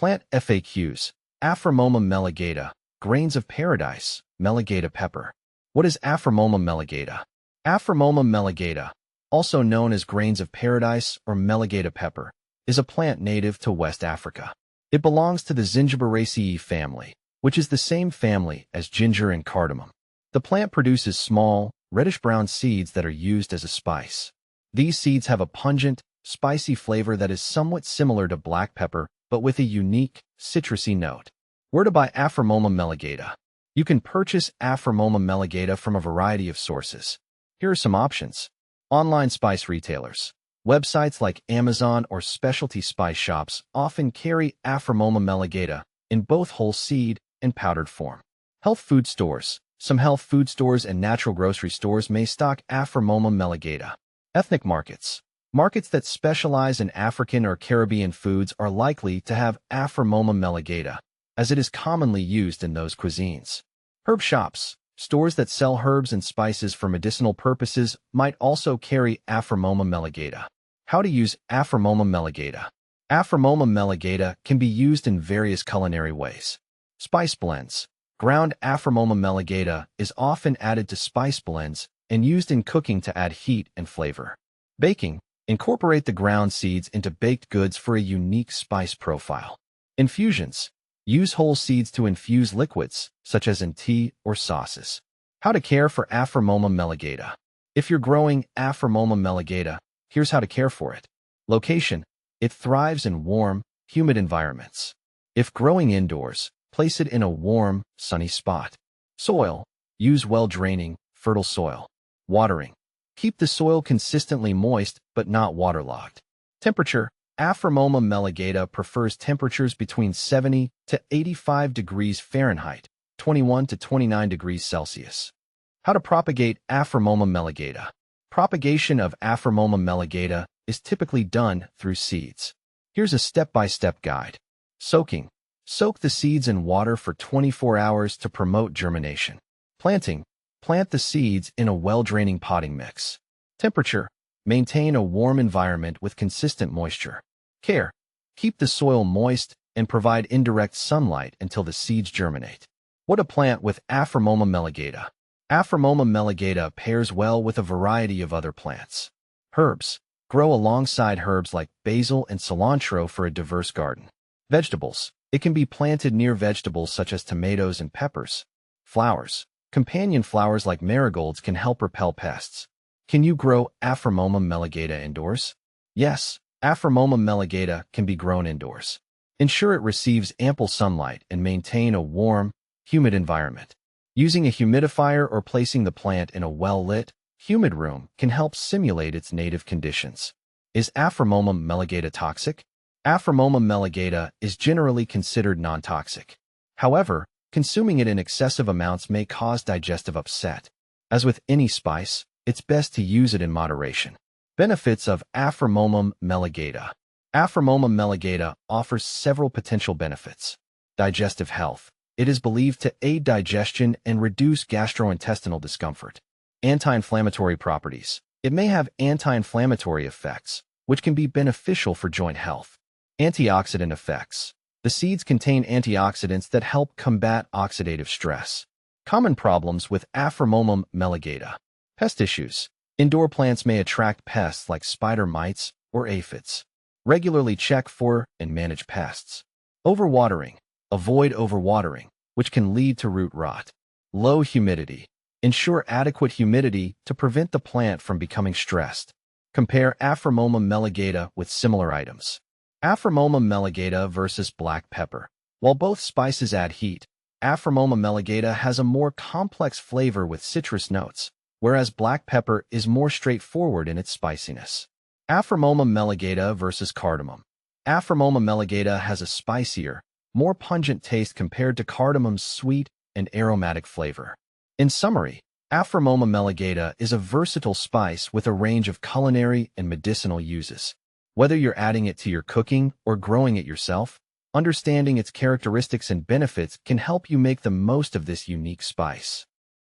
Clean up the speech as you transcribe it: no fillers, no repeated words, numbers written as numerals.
Plant FAQs. Aframomum melegueta, grains of paradise, Melegueta pepper. What is Aframomum melegueta? Aframomum melegueta, also known as grains of paradise or Melegueta pepper, is a plant native to West Africa. It belongs to the Zingiberaceae family, which is the same family as ginger and cardamom. The plant produces small, reddish-brown seeds that are used as a spice. These seeds have a pungent, spicy flavor that is somewhat similar to black pepper, but with a unique, citrusy note. Where to buy Aframomum melegueta? You can purchase Aframomum melegueta from a variety of sources. Here are some options. Online spice retailers. Websites like Amazon or specialty spice shops often carry Aframomum melegueta in both whole seed and powdered form. Health food stores. Some health food stores and natural grocery stores may stock Aframomum melegueta. Ethnic markets. Markets that specialize in African or Caribbean foods are likely to have Aframomum melegueta, as it is commonly used in those cuisines. Herb shops. Stores that sell herbs and spices for medicinal purposes might also carry Aframomum melegueta. How to use Aframomum melegueta? Aframomum melegueta can be used in various culinary ways. Spice blends. Ground Aframomum melegueta is often added to spice blends and used in cooking to add heat and flavor. Baking. Incorporate the ground seeds into baked goods for a unique spice profile. Infusions. Use whole seeds to infuse liquids, such as in tea or sauces. How to care for Aframomum melegueta? If you're growing Aframomum melegueta, here's how to care for it. Location. It thrives in warm, humid environments. If growing indoors, place it in a warm, sunny spot. Soil. Use well-draining, fertile soil. Watering. Keep the soil consistently moist but not waterlogged. Temperature. Aframomum melegueta prefers temperatures between 70 to 85 degrees Fahrenheit, 21 to 29 degrees Celsius. How to propagate Aframomum melegueta? Propagation of Aframomum melegueta is typically done through seeds. Here's a step-by-step guide. Soaking. Soak the seeds in water for 24 hours to promote germination. Planting. Plant the seeds in a well-draining potting mix. Temperature. Maintain a warm environment with consistent moisture. Care. Keep the soil moist and provide indirect sunlight until the seeds germinate. What to plant with Aframomum melegueta? Aframomum melegueta pairs well with a variety of other plants. Herbs. Grow alongside herbs like basil and cilantro for a diverse garden. Vegetables. It can be planted near vegetables such as tomatoes and peppers. Flowers. Companion flowers like marigolds can help repel pests. Can you grow Aframomum melegueta indoors? Yes, Aframomum melegueta can be grown indoors. Ensure it receives ample sunlight and maintain a warm, humid environment. Using a humidifier or placing the plant in a well-lit, humid room can help simulate its native conditions. Is Aframomum melegueta toxic? Aframomum melegueta is generally considered non-toxic. However, consuming it in excessive amounts may cause digestive upset. As with any spice, it's best to use it in moderation. Benefits of Aframomum melegueta. Aframomum melegueta offers several potential benefits. Digestive health. It is believed to aid digestion and reduce gastrointestinal discomfort. Anti-inflammatory properties. It may have anti-inflammatory effects, which can be beneficial for joint health. Antioxidant effects. The seeds contain antioxidants that help combat oxidative stress. Common problems with Aframomum melegueta. Pest issues. Indoor plants may attract pests like spider mites or aphids. Regularly check for and manage pests. Overwatering. Avoid overwatering, which can lead to root rot. Low humidity. Ensure adequate humidity to prevent the plant from becoming stressed. Compare Aframomum melegueta with similar items. Aframomum melegueta versus black pepper. While both spices add heat, Aframomum melegueta has a more complex flavor with citrus notes, whereas black pepper is more straightforward in its spiciness. Aframomum melegueta versus cardamom. Aframomum melegueta has a spicier, more pungent taste compared to cardamom's sweet and aromatic flavor. In summary, Aframomum melegueta is a versatile spice with a range of culinary and medicinal uses. Whether you're adding it to your cooking or growing it yourself, understanding its characteristics and benefits can help you make the most of this unique spice.